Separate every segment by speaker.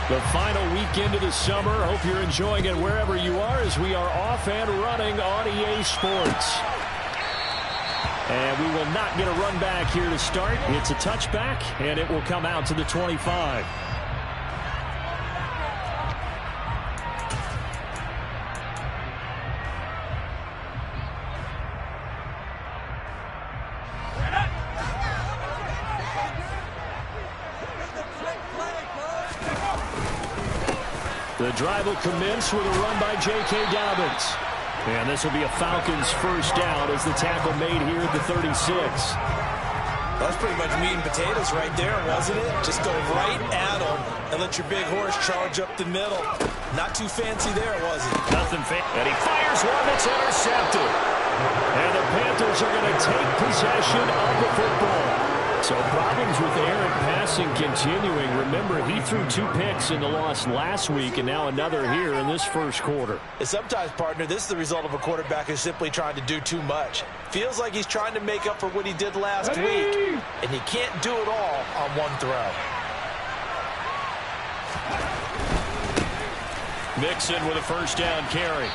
Speaker 1: The final weekend of the summer. Hope you're enjoying it wherever you are as we are off and running on EA Sports. And we will not get a run back here to start. It's a touchback, and it will come out to the 25. The drive will commence with a run by J.K. Dobbins. And this will be a Falcons first down as the tackle made here at the 36.
Speaker 2: That's pretty much meat and potatoes right there, wasn't it? Just go right at them and let your big horse charge up the middle. Not too fancy there, was it?
Speaker 1: Nothing fancy. And he fires one that's intercepted. And the Panthers are going to take possession of the football. So problems with errant passing continuing. Remember, he threw 2 picks in the loss last week and now another here in this first quarter.
Speaker 2: And sometimes, partner, this is the result of a quarterback who's simply trying to do too much. Feels like he's trying to make up for what he did last week, and he can't do it all on one throw.
Speaker 1: Mixon with a first down carry.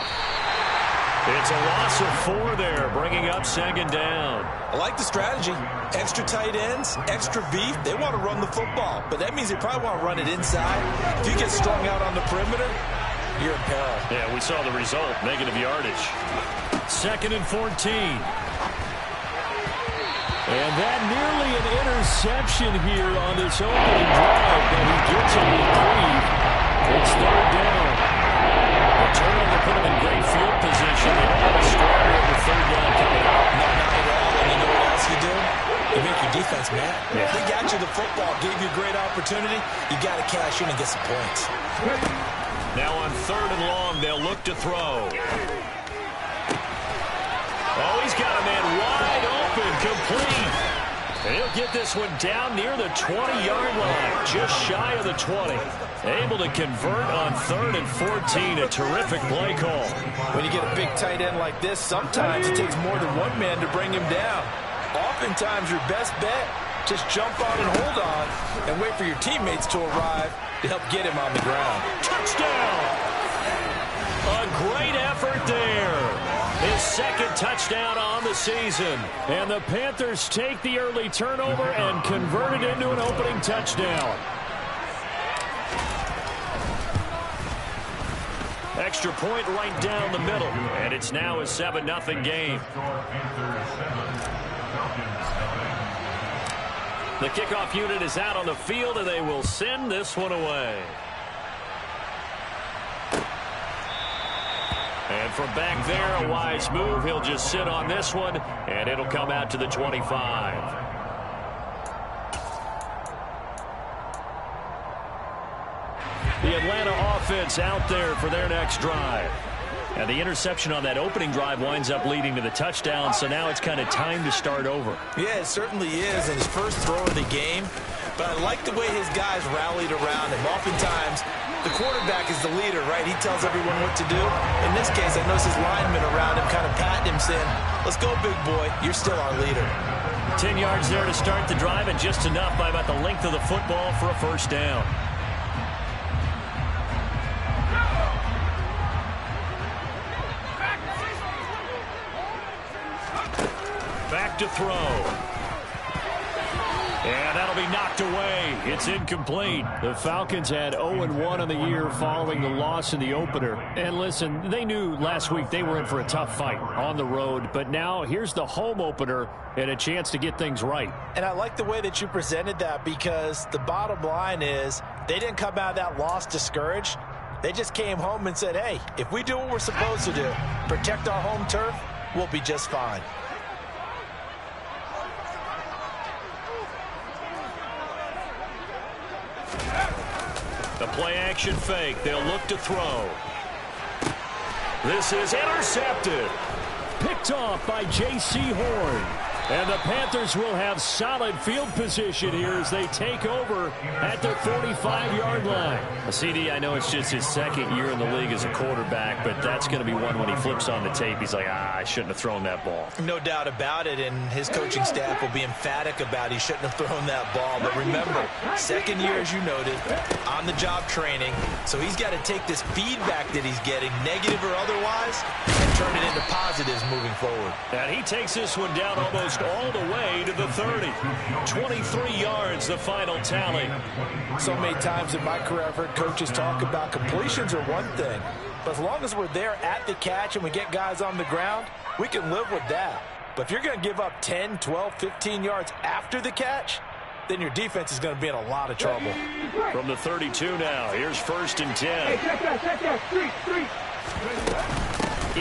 Speaker 1: It's a loss of 4 there, bringing up second down.
Speaker 2: I like the strategy. Extra tight ends, extra beef. They want to run the football, but that means they probably want to run it inside. If you get strung out on the perimeter, you're in peril.
Speaker 1: Yeah, we saw the result, negative yardage. 2nd and 14. And that nearly an interception here on this opening drive, but he gets a reprieve. It's 3rd down. The turnover put him in great field position. They don't have a square with the 3rd down coming up.
Speaker 2: No, not at all. And you know what else you do? You make your defense mad.
Speaker 1: Yeah.
Speaker 2: They got you the football, gave you a great opportunity. You got to cash in and get some points.
Speaker 1: Now on 3rd and long, they'll look to throw. Oh, he's got a man wide open, complete. And he'll get this one down near the 20-yard line, just shy of the 20. Able to convert on 3rd and 14, a terrific play call.
Speaker 2: When you get a big tight end like this, sometimes it takes more than one man to bring him down. Oftentimes, your best bet, just jump on and hold on and wait for your teammates to arrive to help get him on the ground.
Speaker 1: Touchdown! A great effort there. His 2nd touchdown on the season. And the Panthers take the early turnover and convert it into an opening touchdown. Extra point right down the middle. And it's now a 7-0 game. The kickoff unit is out on the field, and they will send this one away. And from back there, a wise move. He'll just sit on this one, and it'll come out to the 25. The Atlanta offense out there for their next drive. And the interception on that opening drive winds up leading to the touchdown, so now it's kind of time to start over.
Speaker 2: Yeah, it certainly is, and his first throw of the game. But I like the way his guys rallied around him. Oftentimes, the quarterback is the leader, right? He tells everyone what to do. In this case, I notice his linemen around him kind of patting him, saying, let's go, big boy. You're still our leader.
Speaker 1: 10 yards there to start the drive, and just enough by about the length of the football for a first down. Back to throw. And that'll be knocked away. It's incomplete. The Falcons had 0-1 on the year following the loss in the opener. And listen, they knew last week they were in for a tough fight on the road. But now here's the home opener and a chance to get things right.
Speaker 2: And I like the way that you presented that, because the bottom line is they didn't come out of that loss discouraged. They just came home and said, hey, if we do what we're supposed to do, protect our home turf, we'll be just fine.
Speaker 1: The play-action fake. They'll look to throw. This is intercepted. Picked off by J.C. Horn. And the Panthers will have solid field position here as they take over at their 45-yard line.
Speaker 3: CD, I know it's just his second year in the league as a quarterback, but that's going to be one when he flips on the tape. He's like, I shouldn't have thrown that ball.
Speaker 2: No doubt about it, and his coaching staff will be emphatic about he shouldn't have thrown that ball. But remember, second year, as you noted, on-the-job training, so he's got to take this feedback that he's getting, negative or otherwise, and turn it into positives moving forward.
Speaker 1: And he takes this one down almost all the way to the 30. 23 yards, the final tally.
Speaker 2: So many times in my career, I've heard coaches talk about completions are one thing, but as long as we're there at the catch and we get guys on the ground, we can live with that. But if you're going to give up 10, 12, 15 yards after the catch, then your defense is going to be in a lot of trouble.
Speaker 1: From the 32 now, here's 1st and 10.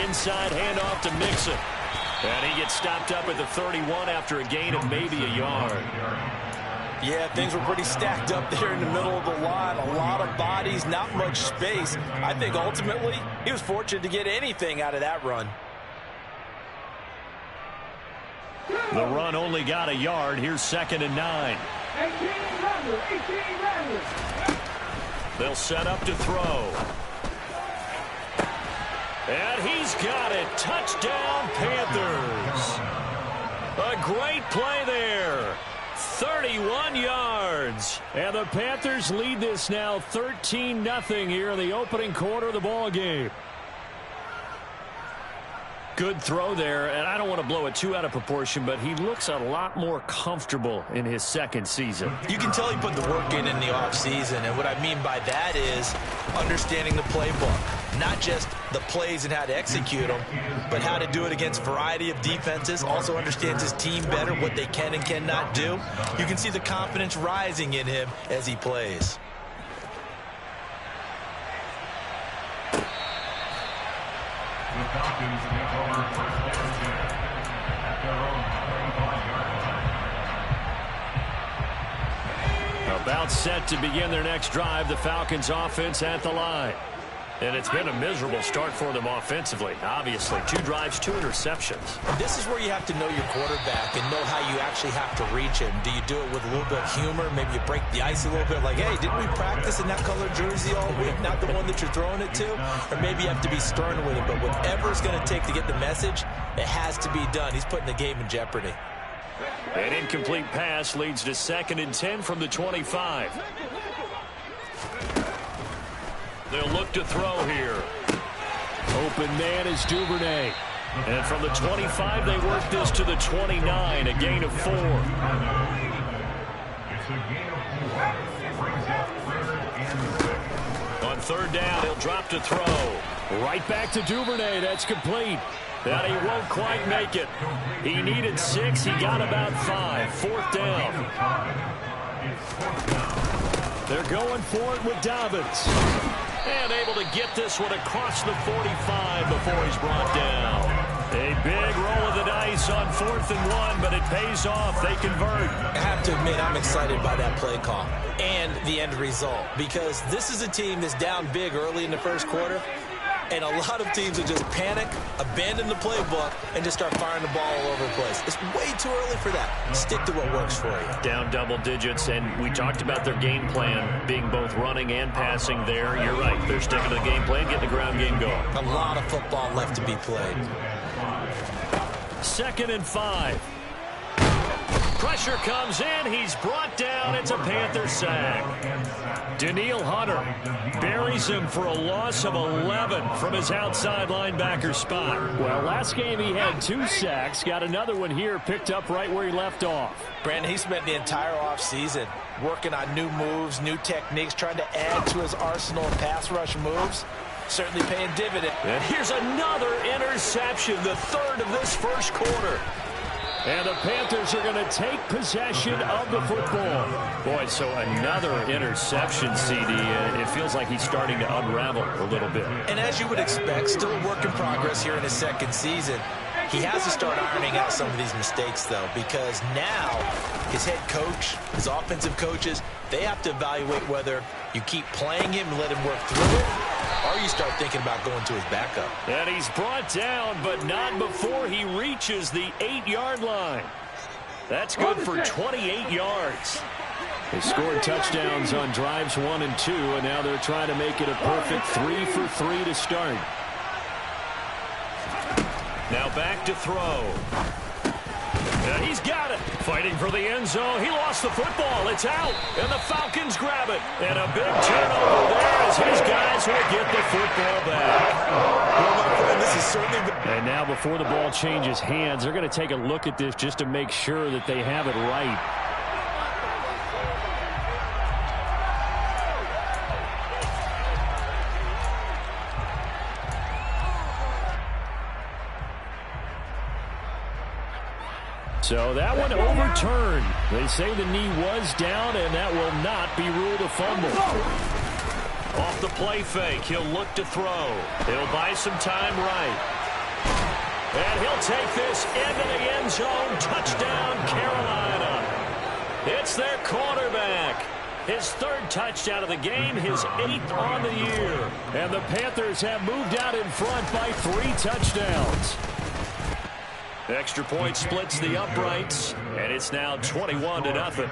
Speaker 1: Inside handoff to Mixon. And he gets stopped up at the 31 after a gain of maybe a yard.
Speaker 2: Yeah, things were pretty stacked up there in the middle of the line. A lot of bodies, not much space. I think ultimately he was fortunate to get anything out of that run.
Speaker 1: The run only got a yard. Here's 2nd and 9. They'll set up to throw. And he's got it. Touchdown, Panthers. A great play there. 31 yards. And the Panthers lead this now 13-0 here in the opening quarter of the ball game. Good throw there, and I don't want to blow it too out of proportion, but he looks a lot more comfortable in his second season.
Speaker 2: You can tell he put the work in the offseason, and what I mean by that is understanding the playbook. Not just the plays and how to execute them, but how to do it against a variety of defenses. Also understands his team better, what they can and cannot do. You can see the confidence rising in him as he plays.
Speaker 1: About set to begin their next drive, the Falcons offense at the line. And it's been a miserable start for them offensively, obviously. 2 drives, 2 interceptions.
Speaker 2: This is where you have to know your quarterback and know how you actually have to reach him. Do you do it with a little bit of humor? Maybe you break the ice a little bit, like, hey, didn't we practice in that color jersey all week, not the one that you're throwing it to? Or maybe you have to be stern with it, but whatever it's going to take to get the message, it has to be done. He's putting the game in jeopardy.
Speaker 1: An incomplete pass leads to 2nd and 10 from the 25. They'll look to throw here. Open man is Duvernay. And from the 25, they work this to the 29, a gain of 4. On 3rd down, he'll drop to throw. Right back to Duvernay. That's complete. And he won't quite make it. He needed 6. He got about 5. 4th down. They're going for it with Dobbins. And able to get this one across the 45 before he's brought down. A big roll of the dice on 4th and 1, but it pays off. They convert.
Speaker 2: I have to admit, I'm excited by that play call and the end result, because this is a team that's down big early in the first quarter, and a lot of teams will just panic, abandon the playbook, and just start firing the ball all over the place. It's way too early for that. Stick to what works for you.
Speaker 3: Down double digits, and we talked about their game plan being both running and passing there. You're right. They're sticking to the game plan, getting the ground game going.
Speaker 2: A lot of football left to be played.
Speaker 1: 2nd and 5. Pressure comes in. He's brought down. It's a Panther sack. Daniil Hunter buries him for a loss of 11 from his outside linebacker spot. Well, last game he had 2 sacks. Got another one here, picked up right where he left off.
Speaker 2: Brandon, he spent the entire offseason working on new moves, new techniques, trying to add to his arsenal of pass rush moves. Certainly paying dividend.
Speaker 1: And here's another interception, the 3rd of this first quarter. And the Panthers are going to take possession of the football.
Speaker 3: Boy, so another interception, CD. It feels like he's starting to unravel a little bit.
Speaker 2: And as you would expect, still a work in progress here in his second season. He has to start ironing out some of these mistakes, though, because now his head coach, his offensive coaches, they have to evaluate whether you keep playing him and let him work through it, or you start thinking about going to his backup.
Speaker 1: And he's brought down, but not before he reaches the 8-yard line. That's good for 28 yards. They scored touchdowns on drives 1 and 2, and now they're trying to make it a perfect 3 for 3 to start. Now back to throw. And he's got it. Fighting for the end zone. He lost the football. It's out. And the Falcons grab it. And a big turnover there as his guys will get the football back.
Speaker 2: Well, my friend, this is certainly...
Speaker 1: And now before the ball changes hands, they're going to take a look at this just to make sure that they have it right. So that one overturned. They say the knee was down, and that will not be ruled a fumble. Off the play fake, he'll look to throw. He'll buy some time right. And he'll take this into the end zone. Touchdown, Carolina. It's their quarterback. His 3rd touchdown of the game, his 8th on the year. And the Panthers have moved out in front by 3 touchdowns. Extra point splits the uprights, and it's now 21-0.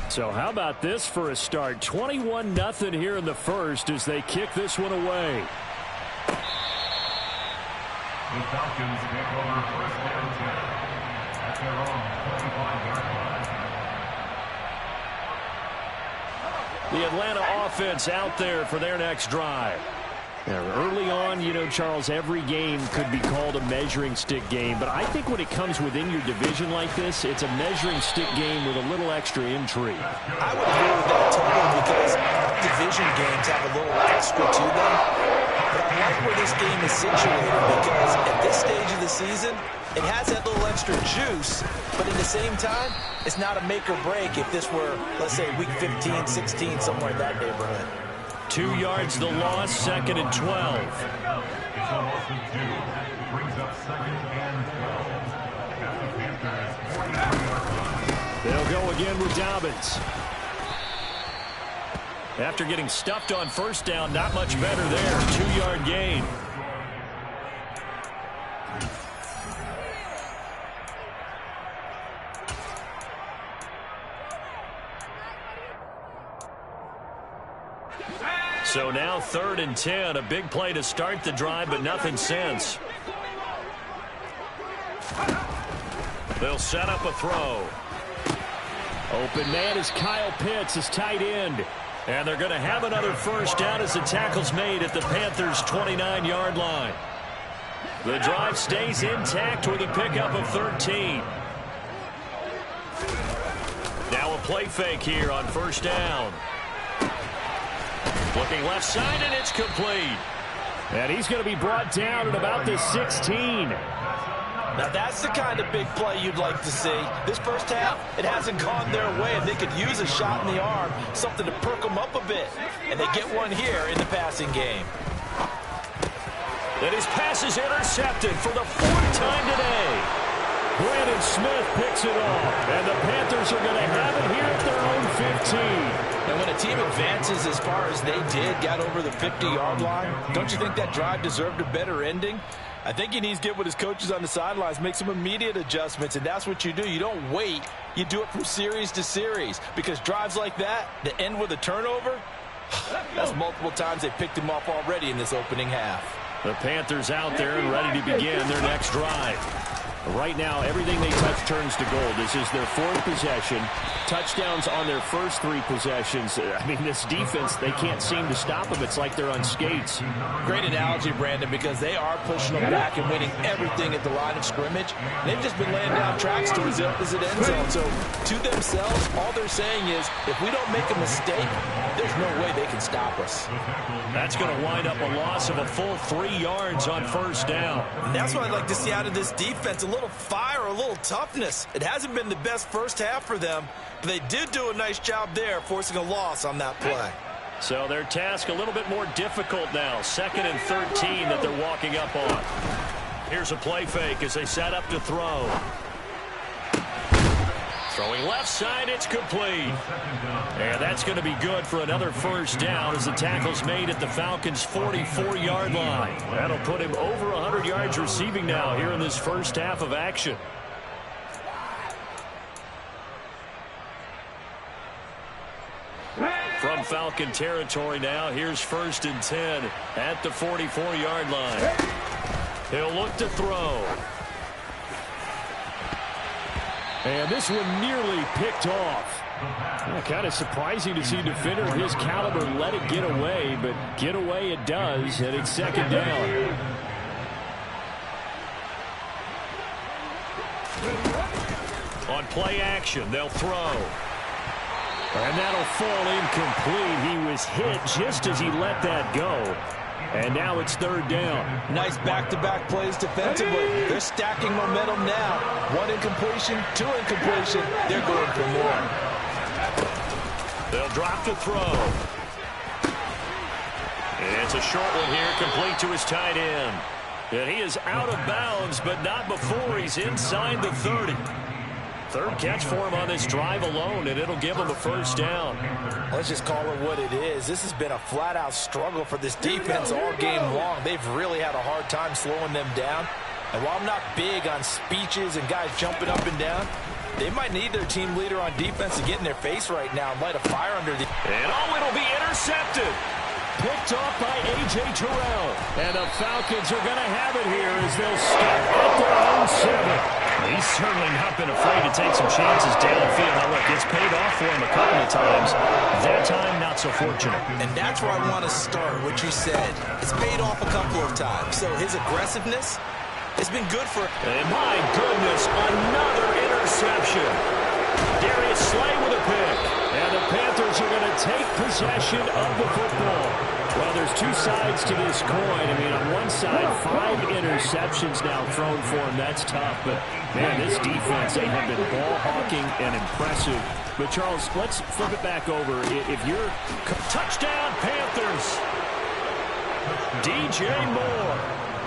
Speaker 1: So how about this for a start? 21-0 here in the first as they kick this one away.
Speaker 4: The Falcons take over first down at their own 25-yard line.
Speaker 1: The Atlanta offense out there for their next drive. Now, early on, you know, Charles, every game could be called a measuring stick game. But I think when it comes within your division like this, it's a measuring stick game with a little extra intrigue.
Speaker 2: I would agree with that totally because division games have a little extra to them. But I like where this game is situated because at this stage of the season, it has that little extra juice. But at the same time, it's not a make or break if this were, let's say, week 15, 16, somewhere in that neighborhood.
Speaker 1: 2 yards the loss, 2nd and 12.
Speaker 4: It's almost a 2. Brings up 2nd and 12. At the Panthers' 43-yard line.
Speaker 1: They'll go again with Dobbins. After getting stuffed on first down, not much better there. 2-yard gain. So now 3rd and 10, a big play to start the drive, but nothing since. They'll set up a throw. Open man is Kyle Pitts, his tight end. And they're going to have another first down as the tackle's made at the Panthers' 29-yard line. The drive stays intact with a pickup of 13. Now a play fake here on first down. Looking left side, and it's complete. And he's going to be brought down at about the 16.
Speaker 2: Now that's the kind of big play you'd like to see. This first half, it hasn't gone their way, and they could use a shot in the arm, something to perk them up a bit. And they get one here in the passing game.
Speaker 1: And his pass is intercepted for the 4th time today. Brandon Smith picks it off, and the Panthers are going to have it here at their own 15.
Speaker 2: And when a team advances as far as they did, got over the 50-yard line, don't you think that drive deserved a better ending? I think he needs to get with his coaches on the sidelines, make some immediate adjustments, and that's what you do. You don't wait. You do it from series to series because drives like that end with a turnover, that's multiple times they picked him off already in this opening half.
Speaker 1: The Panthers out there and ready to begin their next drive. Right now, everything they touch turns to gold. This is their 4th possession. Touchdowns on their first 3 possessions. I mean, this defense, they can't seem to stop them. It's like they're on skates.
Speaker 2: Great analogy, Brandon, because they are pushing them back and winning everything at the line of scrimmage. They've just been laying down tracks towards the opposite end zone. So, to themselves, all they're saying is, if we don't make a mistake, there's no way they can stop us.
Speaker 1: That's going to wind up a loss of a full 3 yards on first down.
Speaker 2: And that's what I'd like to see out of this defense. A little fire, a little toughness. It hasn't been the best first half for them, but they did do a nice job there, forcing a loss on that play.
Speaker 1: So their task a little bit more difficult now. 2nd and 13 that they're walking up on. Here's a play fake as they set up to throw. Throwing left side, it's complete. And that's going to be good for another first down as the tackle's made at the Falcons' 44-yard line. That'll put him over 100 yards receiving now here in this first half of action. From Falcon territory now, here's 1st and 10 at the 44-yard line. He'll look to throw. And this one nearly picked off. Kind of surprising to see a defender of his caliber let it get away, but get away it does, and it's 2nd down. On play action, they'll throw. And that'll fall incomplete. He was hit just as he let that go. And now it's 3rd down.
Speaker 2: Nice back-to-back plays defensively. They're stacking momentum now. 1 incompletion, 2 incompletion. They're going for more.
Speaker 1: They'll drop to throw. And it's a short one here, complete to his tight end. And he is out of bounds, but not before he's inside the 30. 3rd catch for him on this drive alone, and it'll give him a first down.
Speaker 2: Let's just call it what it is. This has been a flat-out struggle for this defense all game long. They've really had a hard time slowing them down. And while I'm not big on speeches and guys jumping up and down, they might need their team leader on defense to get in their face right now and light a fire under the...
Speaker 1: And it'll be intercepted. Picked off by A.J. Terrell. And the Falcons are going to have it here as they'll start at their own 7. He's certainly not been afraid to take some chances downfield. Now, look, it's paid off for him a couple of times. That time, not so fortunate.
Speaker 2: And that's where I want to start, what you said. It's paid off a couple of times. So his aggressiveness has been good for...
Speaker 1: And my goodness, another interception. Darius Slay with a pick. And the Panthers are going to take possession of the football. Well, there's 2 sides to this coin. I mean, on one side, 5 interceptions now thrown for him. That's tough. But, man, this defense, they have been ball hawking and impressive. But, Charles, let's flip it back over. If you're... Touchdown, Panthers! DJ Moore.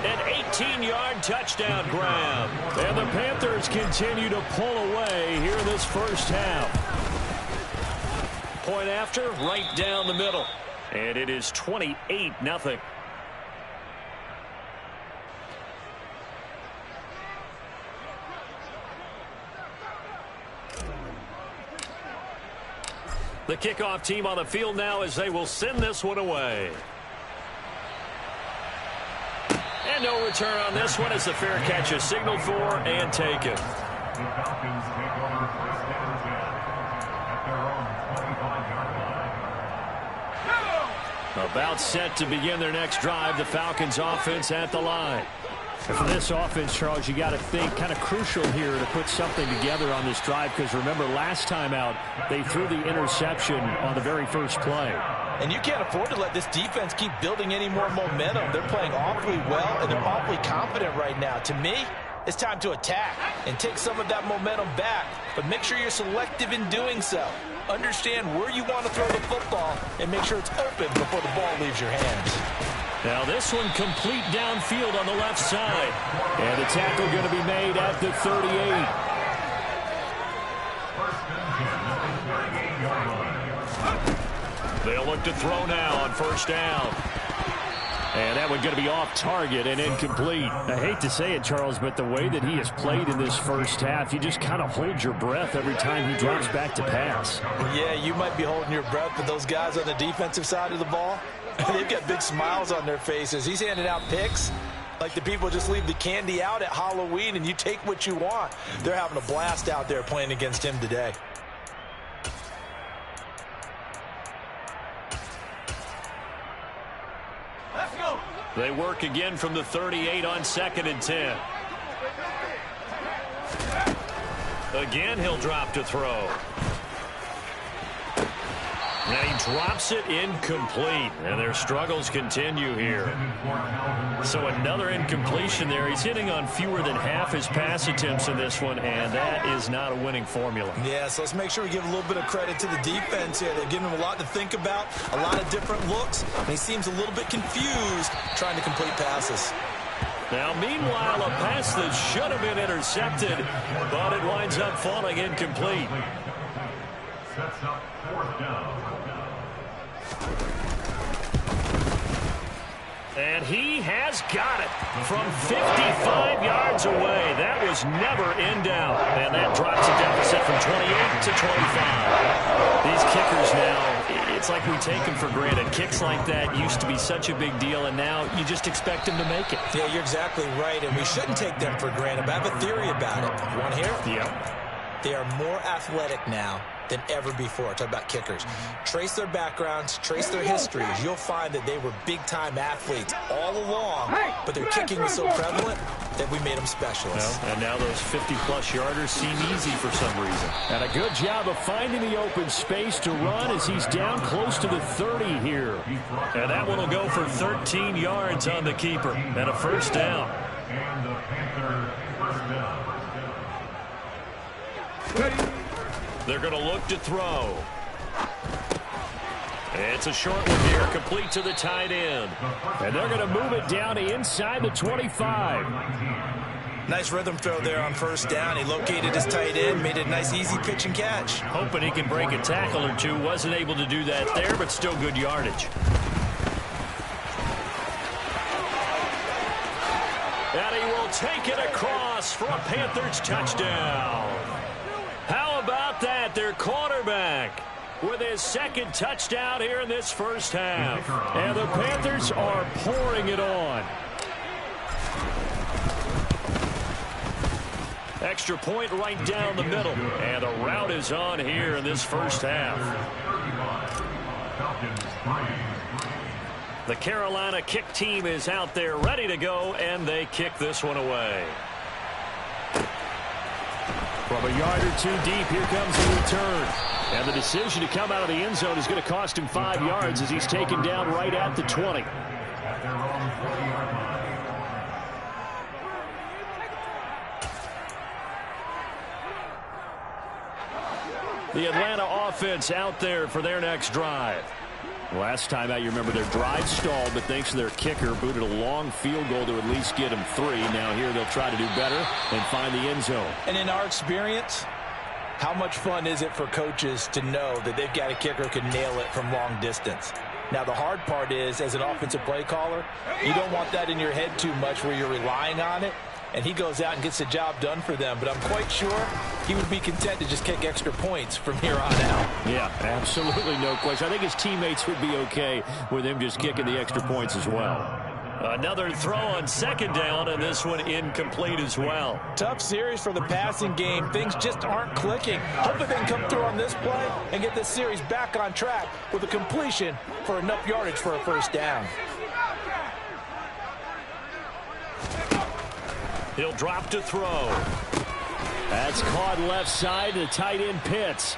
Speaker 1: An 18-yard touchdown grab. And the Panthers continue to pull away here in this first half. Point after, right down the middle. And it is 28-0. The kickoff team on the field now as they will send this one away. And no return on this one as the fair catch is signaled for and taken.
Speaker 4: The Falcons take over 1st and 10 at their own 25-yard line.
Speaker 1: About set to begin their next drive, the Falcons offense at the line. And for this offense, Charles, you got to think kind of crucial here to put something together on this drive because remember last time out they threw the interception on the very first play.
Speaker 2: And you can't afford to let this defense keep building any more momentum. They're playing awfully well, and they're awfully confident right now. To me, it's time to attack and take some of that momentum back, but make sure you're selective in doing so. Understand where you want to throw the football and make sure it's open before the ball leaves your hands.
Speaker 1: Now this one complete downfield on the left side. And the tackle going to be made at the 38. They'll look to throw now on 1st down. And that one going to be off target and incomplete. I hate to say it, Charles, but the way that he has played in this first half, you just kind of hold your breath every time he drops back to pass.
Speaker 2: Yeah, you might be holding your breath, but those guys on the defensive side of the ball, they've got big smiles on their faces. He's handing out picks like the people just leave the candy out at Halloween and you take what you want. They're having a blast out there playing against him today.
Speaker 1: They work again from the 38 on 2nd and 10. Again, he'll drop to throw. And he drops it incomplete. And their struggles continue here. So another incompletion there. He's hitting on fewer than half his pass attempts in this one, and that is not a winning formula.
Speaker 2: Yeah, so let's make sure we give a little bit of credit to the defense here. They're giving him a lot to think about, a lot of different looks, and he seems a little bit confused trying to complete passes.
Speaker 1: Now, meanwhile, a pass that should have been intercepted, but it winds up falling incomplete.
Speaker 4: Sets up 4th down.
Speaker 1: And he has got it from 55 yards away. That was never in doubt. And that drops a deficit from 28 to 25. These kickers now, it's like we take them for granted. Kicks like that used to be such a big deal, and now you just expect them to make it.
Speaker 2: Yeah, you're exactly right, and we shouldn't take them for granted. But I have a theory about it. Want to hear it?
Speaker 1: Yeah.
Speaker 2: They are more athletic now than ever before. Talk about kickers. Trace their backgrounds, trace their histories. You'll find that they were big-time athletes all along, but their kicking was so prevalent that we made them specialists.
Speaker 1: Well, and now those 50-plus yarders seem easy for some reason. And a good job of finding the open space to run as he's down close to the 30 here. And that one will go for 13 yards on the keeper and a first down.
Speaker 4: And the Panther first down.
Speaker 1: They're going to look to throw. It's a short one here, complete to the tight end. And they're going to move it down to inside the 25.
Speaker 2: Nice rhythm throw there on first down. He located his tight end, made it a nice easy pitch and catch.
Speaker 1: Hoping he can break a tackle or two. Wasn't able to do that there, but still good yardage. And he will take it across for a Panthers touchdown. How about that? Their quarterback with his second touchdown here in this first half. And the Panthers are pouring it on. Extra point right down the middle. And the route is on here in this first half. The Carolina kick team is out there ready to go, and they kick this one away. From a yard or two deep, here comes the return. And the decision to come out of the end zone is going to cost him 5 yards as he's taken down right at the 20. The Atlanta offense out there for their next drive. Last time out, you remember their drive stalled, but thanks to their kicker, booted a long field goal to at least get them 3. Now here they'll try to do better and find the end zone.
Speaker 2: And in our experience, how much fun is it for coaches to know that they've got a kicker who can nail it from long distance? Now, the hard part is, as an offensive play caller, you don't want that in your head too much where you're relying on it. And he goes out and gets the job done for them. But I'm quite sure he would be content to just kick extra points from here on out.
Speaker 1: Yeah, absolutely no question. I think his teammates would be okay with him just kicking the extra points as well. Another throw on second down, and this one incomplete as well.
Speaker 2: Tough series for the passing game. Things just aren't clicking. Hopefully they can come through on this play and get this series back on track with a completion for enough yardage for a first down.
Speaker 1: He'll drop to throw. That's caught left side to tight end Pitts.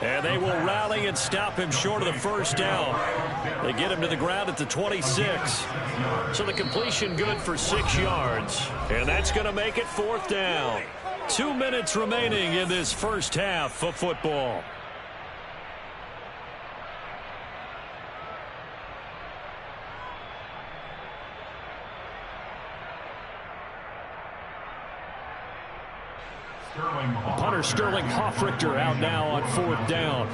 Speaker 1: And they will rally and stop him short of the first down. They get him to the ground at the 26. So the completion good for 6 yards. And that's going to make it 4th down. 2 minutes remaining in this first half of football. Punter Sterling Hoffrichter out now on 4th down.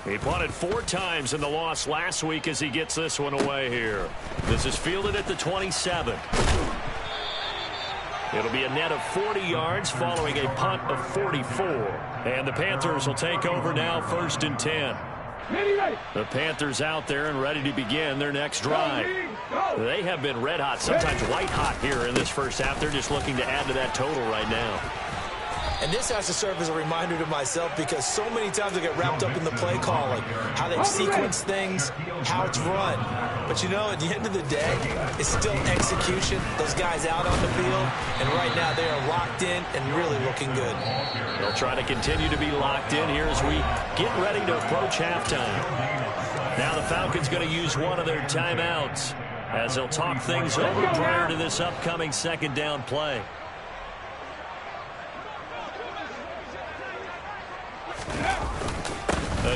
Speaker 1: He punted 4 times in the loss last week as he gets this one away here. This is fielded at the 27. It'll be a net of 40 yards following a punt of 44. And the Panthers will take over now, 1st and 10. The Panthers out there and ready to begin their next drive. They have been red hot, sometimes white hot here in this first half. They're just looking to add to that total right now.
Speaker 2: And this has to serve as a reminder to myself because so many times I get wrapped up in the play calling, how they sequence things, how it's run. But you know, at the end of the day, it's still execution. Those guys out on the field, and right now they are locked in and really looking good.
Speaker 1: They'll try to continue to be locked in here as we get ready to approach halftime. Now the Falcons going to use one of their timeouts as they'll talk things over prior to this upcoming second down play.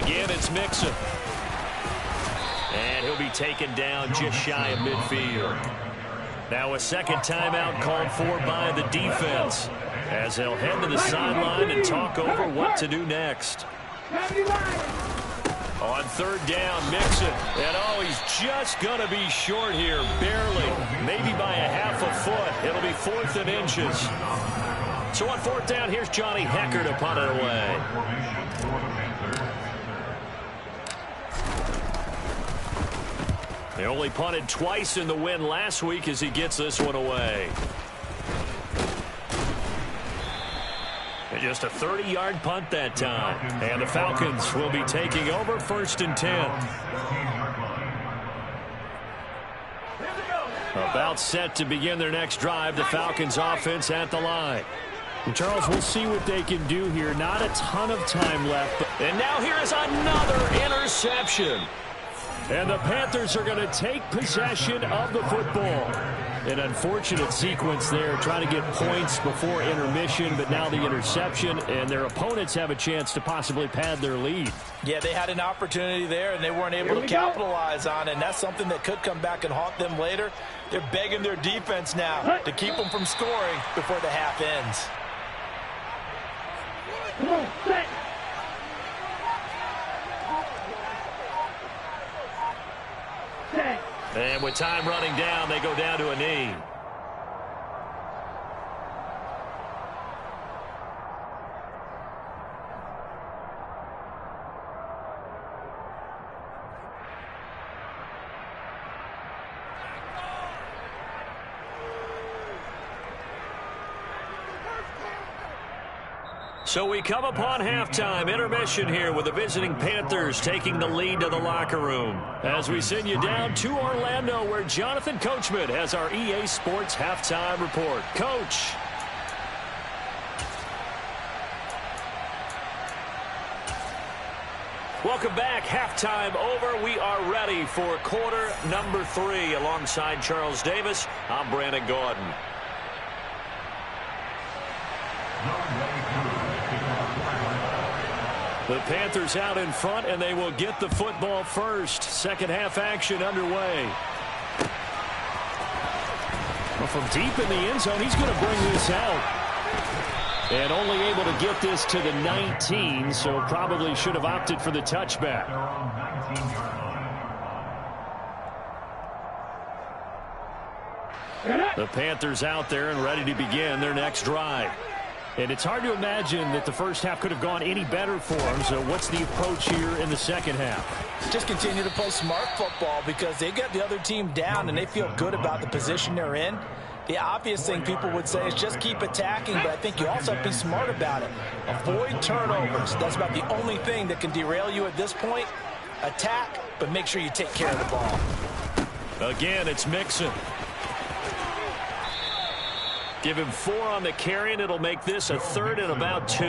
Speaker 1: Again, it's Mixon. And he'll be taken down just shy of midfield.
Speaker 3: Now a second timeout called for by the defense as they'll head to the sideline and talk over what to do next. On third down, Mixon. And he's just going to be short here, barely. Maybe by a half a foot. It'll be 4th and inches. So on 4th down, here's Johnny Hecker to punt it away. They only punted twice in the win last week as he gets this one away. And just a 30-yard punt that time. And the Falcons will be taking over 1st and 10. About set to begin their next drive. The Falcons offense at the line.
Speaker 1: And Charles, we'll see what they can do here. Not a ton of time left.
Speaker 3: And now here is another interception.
Speaker 1: And the Panthers are going to take possession of the football. An unfortunate sequence there, trying to get points before intermission, but now the interception, and their opponents have a chance to possibly pad their lead.
Speaker 2: Yeah, they had an opportunity there, and they weren't able to capitalize on it, and that's something that could come back and haunt them later. They're begging their defense now to keep them from scoring before the half ends.
Speaker 5: Come on, set.
Speaker 3: And with time running down, they go down to a knee. So we come upon halftime intermission here with the visiting Panthers taking the lead to the locker room. As we send you down to Orlando where Jonathan Coachman has our EA Sports halftime report. Coach. Welcome back. Halftime over. We are ready for quarter number 3. Alongside Charles Davis, I'm Brandon Gordon. The Panthers out in front, and they will get the football first. Second half action underway.
Speaker 1: Well, from deep in the end zone, he's going to bring this out. And only able to get this to the 19, so probably should have opted for the touchback. The Panthers out there and ready to begin their next drive. And it's hard to imagine that the first half could have gone any better for them. So what's the approach here in the second half?
Speaker 2: Just continue to play smart football because they got the other team down and they feel good about the position they're in. The obvious thing people would say is just keep attacking, but I think you also have to be smart about it. Avoid turnovers. That's about the only thing that can derail you at this point. Attack, but make sure you take care of the ball.
Speaker 3: Again, it's Mixon. Give him 4 on the carry, and it'll make this a 3rd and about 2.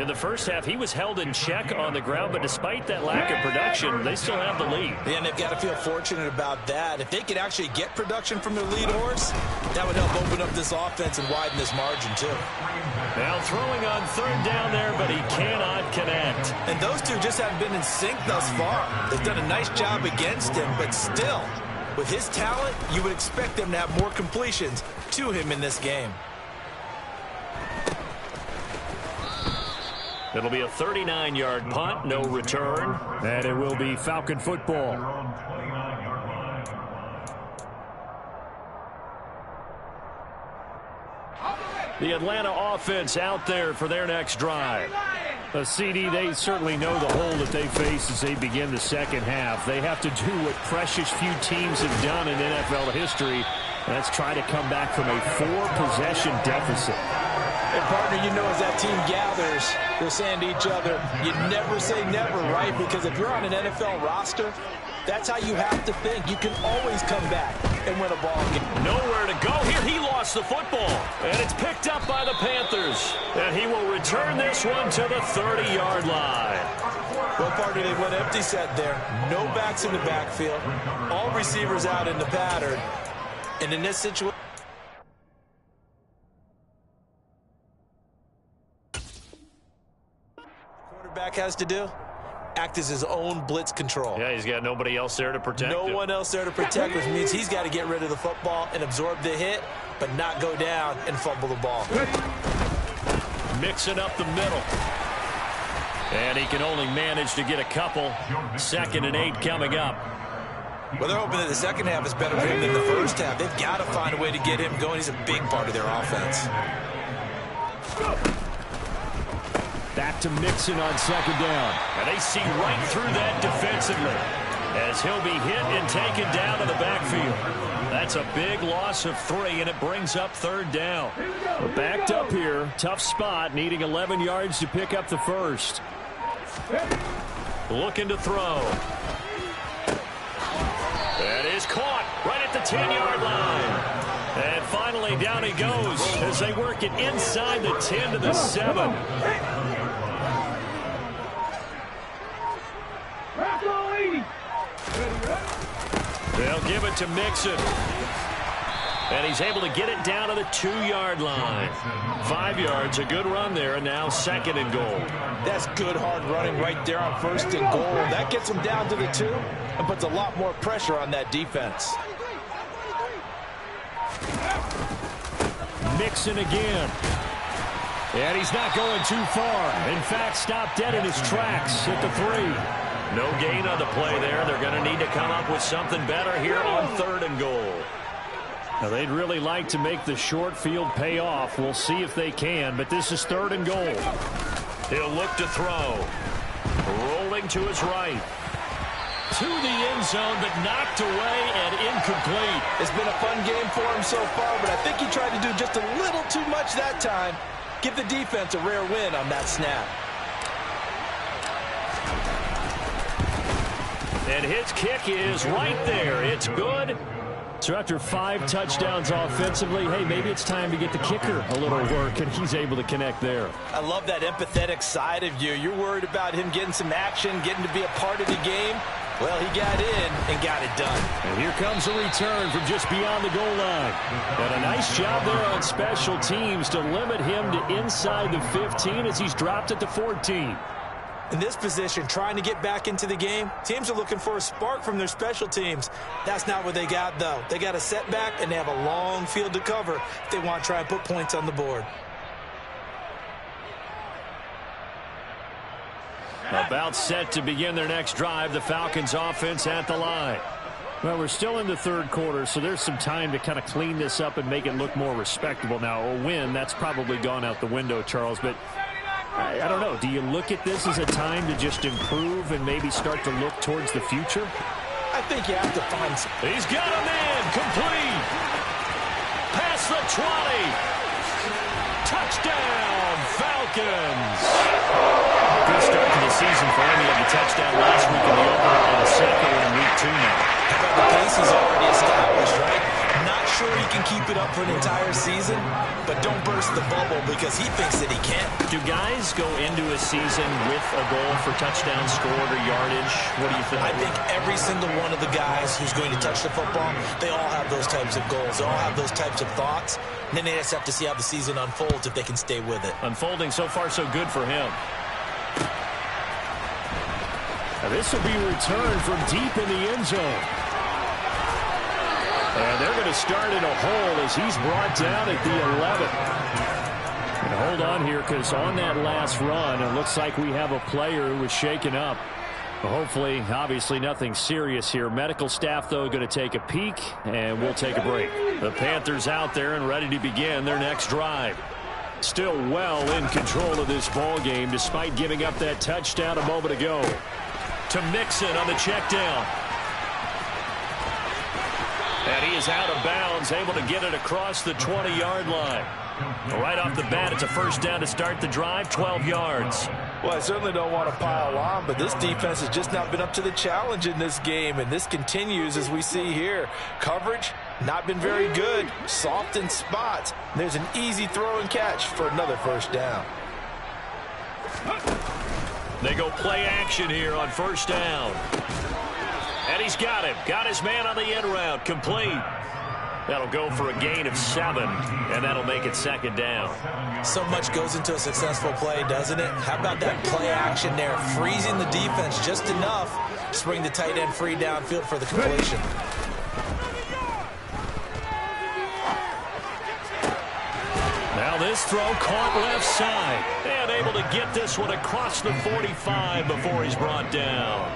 Speaker 3: In the first half, he was held in check on the ground, but despite that lack of production, they still have the lead.
Speaker 2: Yeah, and they've got to feel fortunate about that. If they could actually get production from their lead horse, that would help open up this offense and widen this margin, too.
Speaker 3: Now throwing on 3rd down there, but he cannot connect.
Speaker 2: And those two just haven't been in sync thus far. They've done a nice job against him, but still, with his talent, you would expect them to have more completions to him in this game.
Speaker 3: It'll be a 39-yard punt, no return.
Speaker 1: And it will be Falcon football.
Speaker 3: The Atlanta offense out there for their next drive.
Speaker 1: A CD, they certainly know the hole that they face as they begin the second half. They have to do what precious few teams have done in NFL history. That's try to come back from a 4-possession deficit.
Speaker 2: And, partner, you know as that team gathers, they're saying to each other, you never say never, right? Because if you're on an NFL roster, that's how you have to think. You can always come back and win a ball game.
Speaker 3: Nowhere to go here. He lost the football. And it's picked up by the Panthers. And he will return this one to the 30-yard line.
Speaker 2: Well, partner, they went empty set there. No backs in the backfield. All receivers out in the pattern. And in this situation, quarterback has to do act as his own blitz control.
Speaker 3: Yeah, he's got nobody else there to protect him.
Speaker 2: No one else there to protect, which means he's got to get rid of the football and absorb the hit, but not go down and fumble the ball.
Speaker 3: Mixing up the middle. And he can only manage to get a couple. 2nd and 8 coming up.
Speaker 2: Well, they're hoping that the second half is better for him than the first half. They've got to find a way to get him going. He's a big part of their offense.
Speaker 1: Back to Mixon on 2nd down.
Speaker 3: And they see right through that defensively as he'll be hit and taken down to the backfield. That's a big loss of 3, and it brings up 3rd down.
Speaker 1: We're backed up here. Tough spot, needing 11 yards to pick up the first.
Speaker 3: Looking to throw. That is caught right at the 10-yard line. And finally down he goes as they work it inside the 10 to the 7. They'll give it to Mixon. And he's able to get it down to the 2-yard line. 5 yards, a good run there, and now 2nd and goal.
Speaker 2: That's good hard running right there on 1st and goal. That gets him down to the 2 and puts a lot more pressure on that defense.
Speaker 1: Mixon again. And he's not going too far. In fact, stopped dead in his tracks at the 3.
Speaker 3: No gain on the play there. They're going to need to come up with something better here on 3rd and goal.
Speaker 1: Now, they'd really like to make the short field pay off. We'll see if they can, but this is 3rd and goal.
Speaker 3: He'll look to throw. Rolling to his right. To the end zone, but knocked away and incomplete.
Speaker 2: It's been a fun game for him so far, but I think he tried to do just a little too much that time. Give the defense a rare win on that snap.
Speaker 3: And his kick is right there. It's good.
Speaker 1: So after 5 touchdowns offensively, hey, maybe it's time to get the kicker a little work, and he's able to connect there.
Speaker 2: I love that empathetic side of you. You're worried about him getting some action, getting to be a part of the game. Well, he got in and got it done.
Speaker 1: And here comes a return from just beyond the goal line. And a nice job there on special teams to limit him to inside the 15 as he's dropped at the 14.
Speaker 2: In this position, trying to get back into the game, teams are looking for a spark from their special teams. That's not what they got, though. They got a setback, and they have a long field to cover if they want to try and put points on the board.
Speaker 1: About set to begin their next drive, the Falcons offense at the line. Well, we're still in the 3rd quarter, so there's some time to kind of clean this up and make it look more respectable. Now, a win, that's probably gone out the window, Charles, but I don't know. Do you look at this as a time to just improve and maybe start to look towards the future?
Speaker 2: I think you have to find some.
Speaker 3: He's got a man complete. Past the 20. Touchdown, Falcons.
Speaker 1: Good start to the season for him. He had the touchdown last week in the opener and a second in week 2 now.
Speaker 2: The pace is already established, right? Not sure he can keep it up for an entire season, but don't burst the bubble because he thinks that he can.
Speaker 3: Do guys go into a season with a goal for touchdown scored or yardage? What do you think?
Speaker 2: I think every single one of the guys who's going to touch the football, they all have those types of goals. They all have those types of thoughts. And then they just have to see how the season unfolds if they can stay with it.
Speaker 3: Unfolding so far so good for him.
Speaker 1: Now this will be returned from deep in the end zone. And they're going to start in a hole as he's brought down at the 11. And hold on here, because on that last run, it looks like we have a player who was shaken up. Hopefully, obviously, nothing serious here. Medical staff, though, going to take a peek, and we'll take a break. The Panthers out there and ready to begin their next drive. Still well in control of this ball game, despite giving up that touchdown a moment ago. To Mixon on the check down. And he is out of bounds, able to get it across the 20-yard line. Right off the bat, it's a first down to start the drive, 12 yards.
Speaker 2: Well, I certainly don't want to pile on, but this defense has just not been up to the challenge in this game, and this continues as we see here. Coverage, not been very good, soft in spots. There's an easy throw and catch for another first down.
Speaker 3: They go play action here on first down. And he's got him. Got his man on the end route. Complete. That'll go for a gain of 7, and that'll make it second down.
Speaker 2: So much goes into a successful play, doesn't it? How about that play action there, freezing the defense just enough to bring the tight end free downfield for the completion.
Speaker 3: Now this throw caught left side, and able to get this one across the 45 before he's brought down.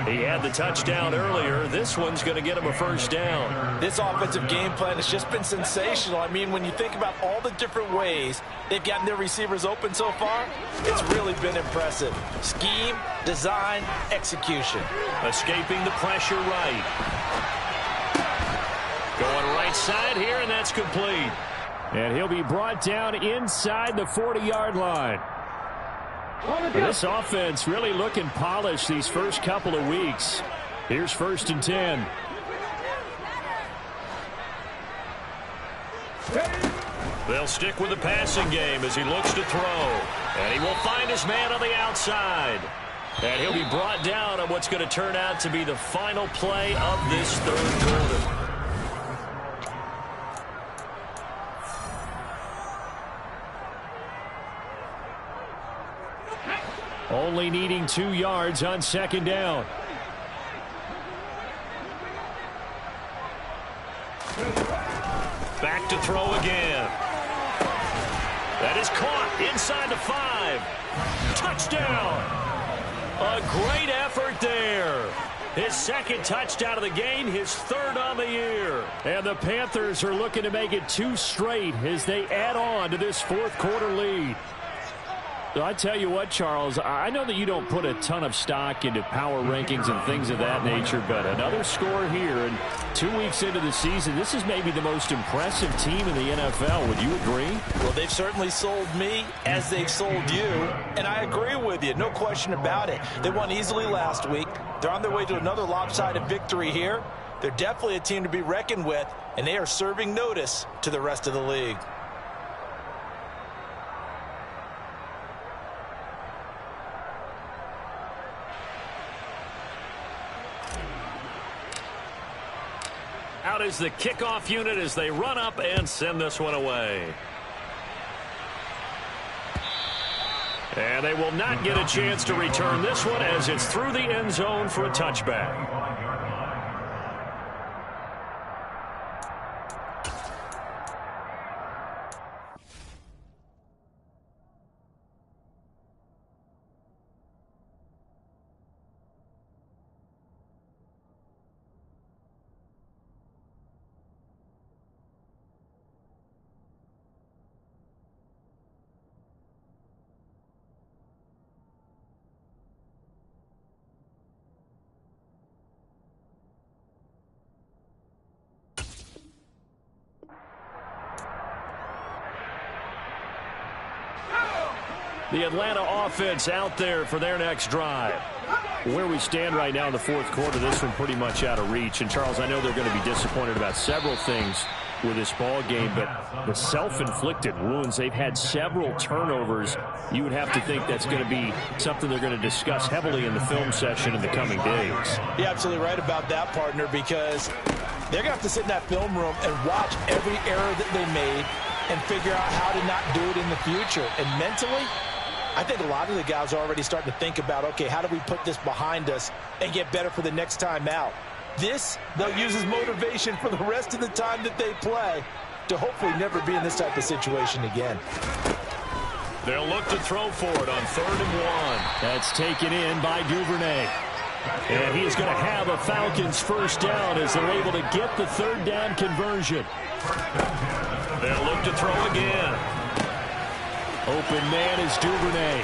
Speaker 3: He had the touchdown earlier. This one's going to get him a first down.
Speaker 2: This offensive game plan has just been sensational. I mean, when you think about all the different ways they've gotten their receivers open so far, it's really been impressive. Scheme, design, execution.
Speaker 3: Escaping the pressure right. Going right side here, and that's complete. And he'll be brought down inside the 40-yard line. This offense really looking polished these first couple of weeks. Here's 1st and 10. They'll stick with the passing game as he looks to throw. And he will find his man on the outside. And he'll be brought down on what's going to turn out to be the final play of this third quarter. Only needing 2 yards on 2nd down. Back to throw again. That is caught inside the 5. Touchdown. A great effort there. His 2nd touchdown of the game, his 3rd on the year. And the Panthers are looking to make it 2 straight as they add on to this 4th quarter lead. I tell you what, Charles, I know that you don't put a ton of stock into power rankings and things of that nature, but another score here, and 2 weeks into the season, this is maybe the most impressive team in the NFL. Would you agree?
Speaker 2: Well, they've certainly sold me as they've sold you, and I agree with you, no question about it. They won easily last week. They're on their way to another lopsided victory here. They're definitely a team to be reckoned with, and they are serving notice to the rest of the league.
Speaker 3: Out is the kickoff unit as they run up and send this one away. And they will not get a chance to return this one as it's through the end zone for a touchback. The Atlanta offense out there for their next drive. Where we stand right now in the 4th quarter, this one pretty much out of reach. And, Charles, I know they're going to be disappointed about several things with this ball game, but the self-inflicted wounds, they've had several turnovers. You would have to think that's going to be something they're going to discuss heavily in the film session in the coming days.
Speaker 2: You're absolutely right about that, partner, because they're going to have to sit in that film room and watch every error that they made and figure out how to not do it in the future. And mentally, I think a lot of the guys are already starting to think about, okay, how do we put this behind us and get better for the next time out? This, they'll use as motivation for the rest of the time that they play to hopefully never be in this type of situation again.
Speaker 3: They'll look to throw for it on 3rd and 1. That's taken in by Duvernay. And he's going to have a Falcons first down as they're able to get the 3rd down conversion. They'll look to throw again. Open man is Duvernay.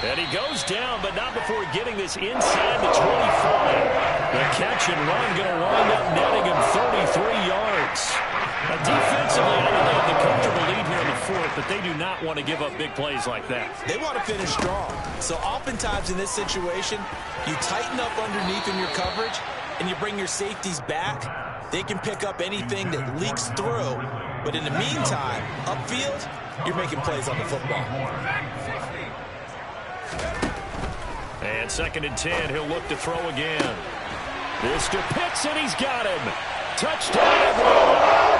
Speaker 3: And he goes down, but not before getting this inside the 25. The catch and run going to wind up netting him 33 yards. Defensively, I know they have the comfortable lead here in the 4th, but they do not want to give up big plays like that.
Speaker 2: They want to finish strong. So oftentimes in this situation, you tighten up underneath in your coverage, and you bring your safeties back. They can pick up anything that leaks through. But in the meantime, upfield, you're making plays on the football. And
Speaker 3: 2nd and 10, he'll look to throw again. This to Pitts, and he's got him.
Speaker 1: Touchdown, Atlanta.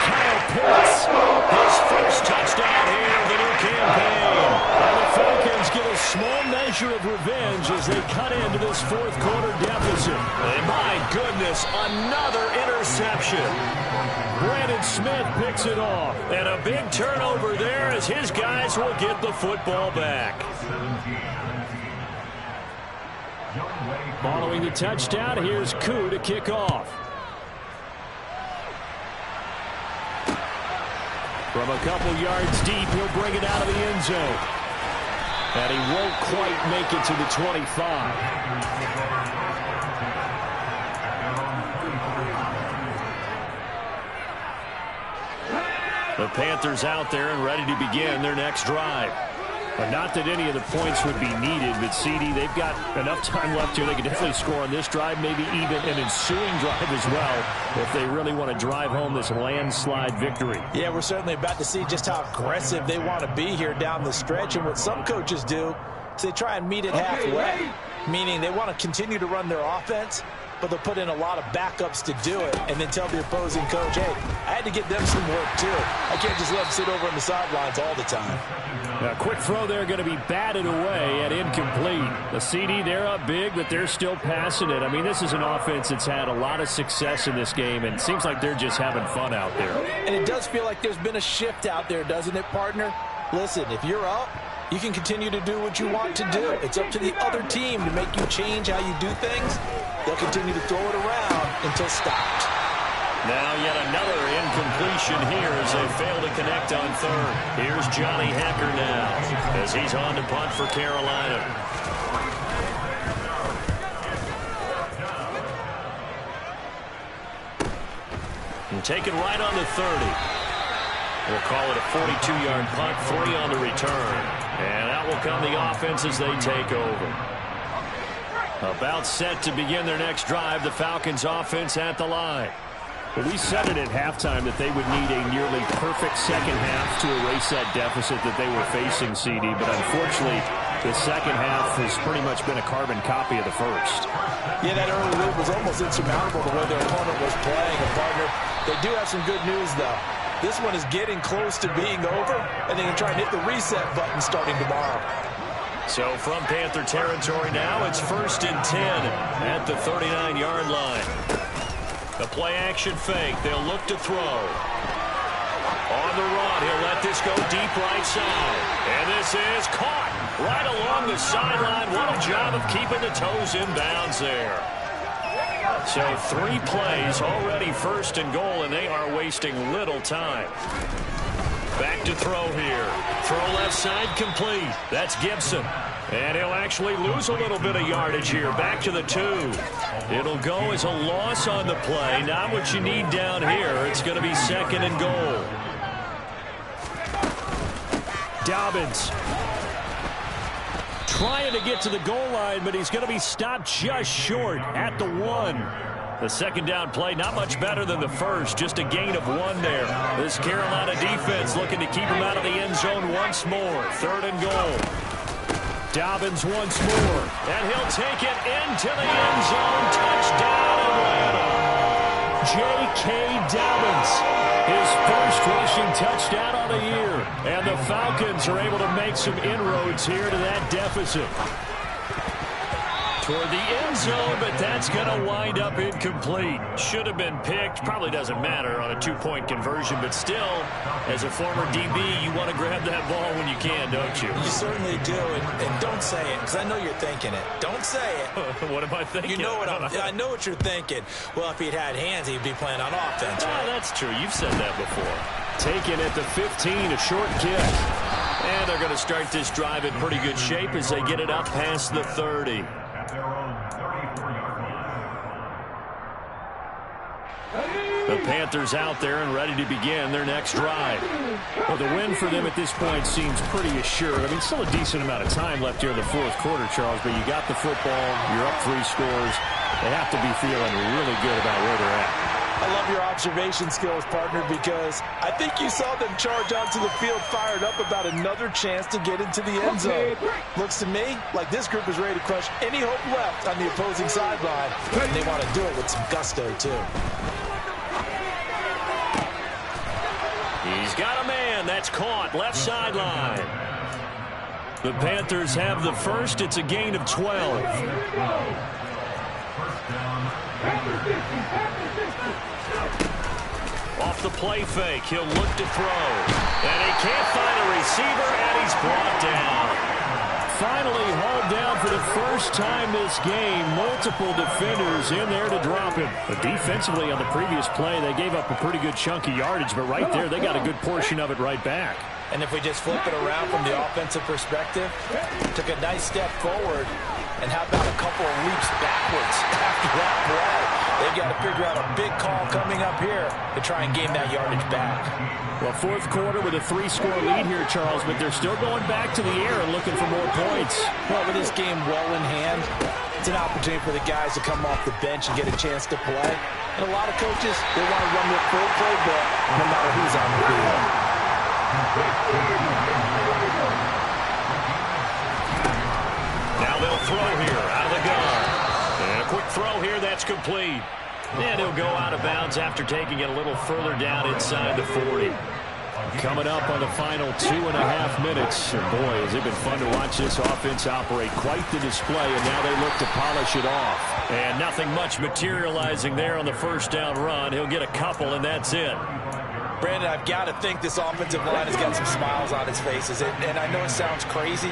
Speaker 1: Kyle Pitts, his first touchdown here of the new campaign. And the Falcons get a small measure of revenge as they cut into this fourth quarter deficit. And my goodness, another interception. Brandon Smith picks it off. And a big turnover there as his guys will get the football back. Following the touchdown, here's Koo to kick off. From a couple yards deep, he'll bring it out of the end zone. And he won't quite make it to the 25. The Panthers out there and ready to begin their next drive. Not that any of the points would be needed, but CD, they've got enough time left here. They can definitely score on this drive, maybe even an ensuing drive as well, if they really want to drive home this landslide victory.
Speaker 2: Yeah, we're certainly about to see just how aggressive they want to be here down the stretch. And what some coaches do is they try and meet it halfway, meaning they want to continue to run their offense, but they'll put in a lot of backups to do it and then tell the opposing coach, hey, I had to get them some work too. I can't just let them sit over on the sidelines all the time.
Speaker 1: A quick throw there going to be batted away and incomplete. The CD, they're up big, but they're still passing it. I mean, this is an offense that's had a lot of success in this game, and it seems like they're just having fun out there.
Speaker 2: And it does feel like there's been a shift out there, doesn't it, partner? Listen, if you're up, you can continue to do what you want to do. It's up to the other team to make you change how you do things. They'll continue to throw it around until stopped.
Speaker 1: Now yet another incompletion here as they fail to connect on third. Here's Johnny Hekker now as he's on to punt for Carolina. And taken right on the 30. We'll call it a 42-yard punt, 3 on the return. And out will come the offense as they take over. About set to begin their next drive, the Falcons offense at the line. Well, we said it at halftime that they would need a nearly perfect second half to erase that deficit that they were facing, CD. But unfortunately, the second half has pretty much been a carbon copy of the first.
Speaker 2: Yeah, that early lead was almost insurmountable the way their opponent was playing. And, partner, they do have some good news, though. This one is getting close to being over, and they can try and hit the reset button starting tomorrow.
Speaker 1: So from Panther territory now, it's 1st and 10 at the 39-yard line. The play-action fake. They'll look to throw. On the run, he'll let this go deep right side. And this is caught right along the sideline. What a job of keeping the toes in bounds there. So 3 plays already 1st and goal, and they are wasting little time. Back to throw here. Throw left side complete. That's Gibson. And he'll actually lose a little bit of yardage here. Back to the 2. It'll go as a loss on the play. Not what you need down here. It's going to be 2nd and goal. Dobbins trying to get to the goal line, but he's going to be stopped just short at the 1. The second down play, not much better than the first, just a gain of 1 there. This Carolina defense looking to keep him out of the end zone once more. 3rd and goal. Dobbins once more, and he'll take it into the end zone. Touchdown, Atlanta. J.K. Dobbins, his first rushing touchdown on the year. And the Falcons are able to make some inroads here to that deficit. Toward the end zone, but that's going to wind up incomplete. Should have been picked. Probably doesn't matter on a 2-point conversion, but still, as a former DB, you want to grab that ball when you can, don't you?
Speaker 2: You certainly do, and don't say it, because I know you're thinking it. Don't say it.
Speaker 1: What am I thinking?
Speaker 2: You know what I know what you're thinking. Well, if he'd had hands, he'd be playing on offense. Right?
Speaker 1: Oh, that's true. You've said that before. Taken at the 15, a short kick. And they're going to start this drive in pretty good shape as they get it up past the 30. The Panthers out there and ready to begin their next drive. Well, the win for them at this point seems pretty assured. I mean, still a decent amount of time left here in the fourth quarter, Charles, but you got the football, you're up 3 scores. They have to be feeling really good about where they're at.
Speaker 2: I love your observation skills, partner, because I think you saw them charge onto the field fired up about another chance to get into the end zone. Looks to me like this group is ready to crush any hope left on the opposing sideline, and they want to do it with some gusto, too.
Speaker 3: He's got a man. That's caught. Left sideline. The Panthers have the first. It's a gain of 12. Off the play fake, he'll look to throw. And he can't find a receiver, and he's brought down. Finally hauled down for the first time this game. Multiple defenders in there to drop him. But defensively on the previous play, they gave up a pretty good chunk of yardage. But right there, they got a good portion of it right back.
Speaker 2: And if we just flip it around from the offensive perspective, took a nice step forward. And how about a couple of leaps backwards after that play? They've got to figure out a big call coming up here to try and gain that yardage back.
Speaker 1: Well, fourth quarter with a 3-score lead here, Charles, but they're still going back to the air and looking for more points.
Speaker 2: Well, with this game well in hand, it's an opportunity for the guys to come off the bench and get a chance to play. And a lot of coaches, they want to run their full playbook no matter who's on the field.
Speaker 3: Now they'll throw here out of the gun. And a quick throw here, that's complete. And he'll go out of bounds after taking it a little further down inside the 40. Coming up on the final 2.5 minutes. And boy, has it been fun to watch this offense operate. Quite the display, and now they look to polish it off. And nothing much materializing there on the first down run. He'll get a couple, and that's it.
Speaker 2: Brandon, I've got to think this offensive line has got some smiles on its faces. And I know it sounds crazy,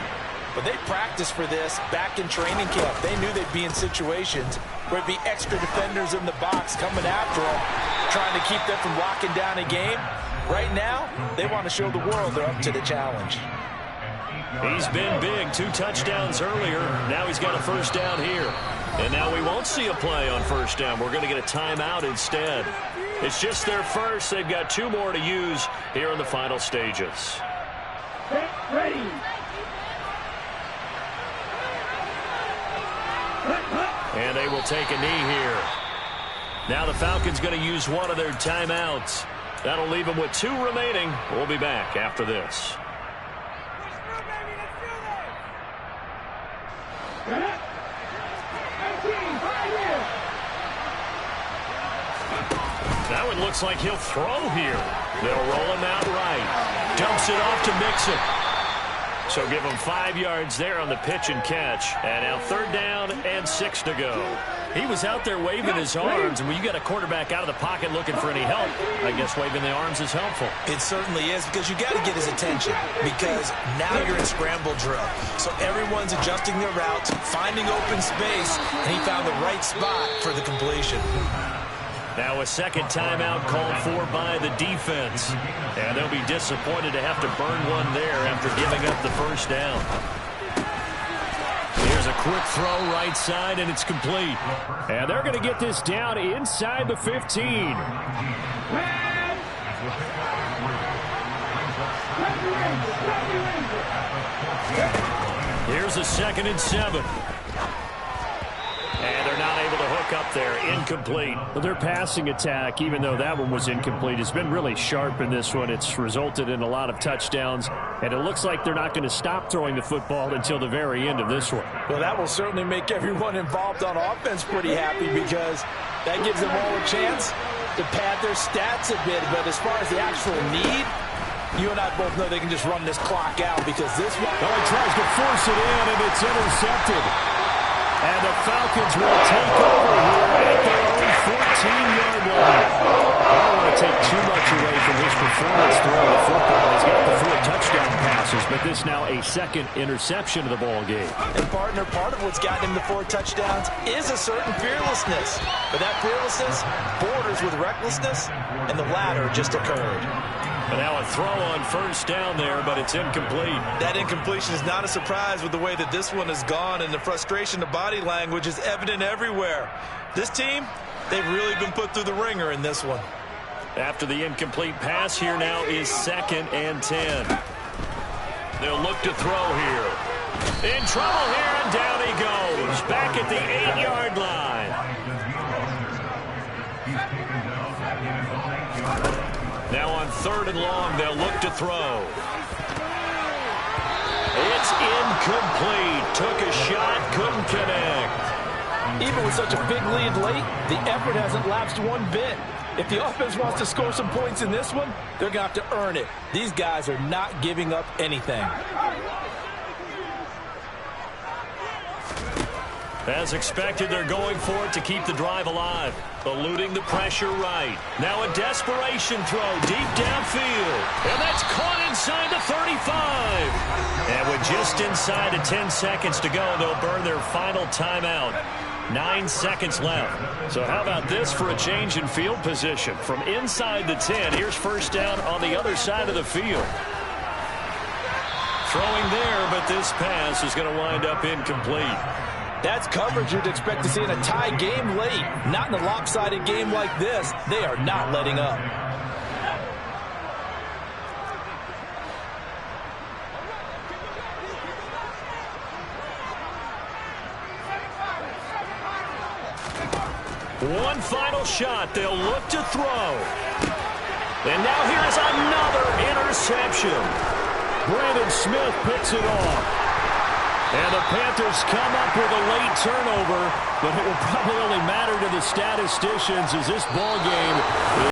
Speaker 2: but they practiced for this back in training camp. They knew they'd be in situations where it'd be extra defenders in the box coming after them, trying to keep them from locking down a game. Right now, they want to show the world they're up to the challenge.
Speaker 3: He's been big. 2 touchdowns earlier. Now he's got a first down here. And now we won't see a play on first down. We're going to get a timeout instead. It's just their first. They've got 2 more to use here in the final stages.
Speaker 5: Ready.
Speaker 3: And they will take a knee here. Now the Falcons going to use one of their timeouts. That'll leave them with 2 remaining. We'll be back after this. That one looks like he'll throw here. They'll roll him out right. Dumps it off to Mixon. So give him 5 yards there on the pitch and catch. And now 3rd down and 6 to go. He was out there waving his arms, and when you got a quarterback out of the pocket looking for any help, I guess waving the arms is helpful.
Speaker 2: It certainly is, because you got to get his attention, because now you're in scramble drill. So everyone's adjusting their routes, finding open space, and he found the right spot for the completion.
Speaker 3: Now a second timeout called for by the defense. And they'll be disappointed to have to burn one there after giving up the first down. Here's a quick throw right side, and it's complete.
Speaker 1: And they're going to get this down inside the 15.
Speaker 3: Here's a 2nd and 7. And they're not able to hook up there. Incomplete.
Speaker 1: Well, their passing attack, even though that one was incomplete, has been really sharp in this one. It's resulted in a lot of touchdowns, and it looks like they're not going to stop throwing the football until the very end of this one.
Speaker 2: Well, that will certainly make everyone involved on offense pretty happy, because that gives them all a chance to pad their stats a bit. But as far as the actual need, you and I both know they can just run this clock out, because this one...
Speaker 1: Oh, he tries to force it in, and it's intercepted. And the Falcons will take over here at their own 14-yard line. I don't want to take too much away from his performance throwing the football. He's got the 4 touchdown passes, but this now a 2nd interception of the ball game.
Speaker 2: And partner, part of what's gotten him the 4 touchdowns is a certain fearlessness. But that fearlessness borders with recklessness, and the latter just occurred.
Speaker 3: And now a throw on first down there, but it's incomplete.
Speaker 2: That incompletion is not a surprise with the way that this one has gone, and the frustration of body language is evident everywhere. This team, they've really been put through the ringer in this one.
Speaker 3: After the incomplete pass, here now is 2nd and 10. They'll look to throw here. In trouble here, and down he goes. Back at the 8-yard line. 3rd and long. They'll look to throw. It's incomplete. Took a shot, couldn't connect.
Speaker 2: Even with such a big lead late, the effort hasn't lapsed one bit. If the offense wants to score some points in this one, they're going to have to earn it. These guys are not giving up anything.
Speaker 3: As expected, they're going for it to keep the drive alive. Eluding the pressure right. Now a desperation throw deep downfield. And that's caught inside the 35. And with just inside of 10 seconds to go, they'll burn their final timeout. 9 seconds left. So how about this for a change in field position? From inside the 10, here's first down on the other side of the field. Throwing there, but this pass is going to wind up incomplete.
Speaker 2: That's coverage you'd expect to see in a tie game late. Not in a lopsided game like this. They are not letting up.
Speaker 3: One final shot. They'll look to throw. And now here's another interception. Brandon Smith picks it off. And the Panthers come up with a late turnover, but it will probably only matter to the statisticians as this ball game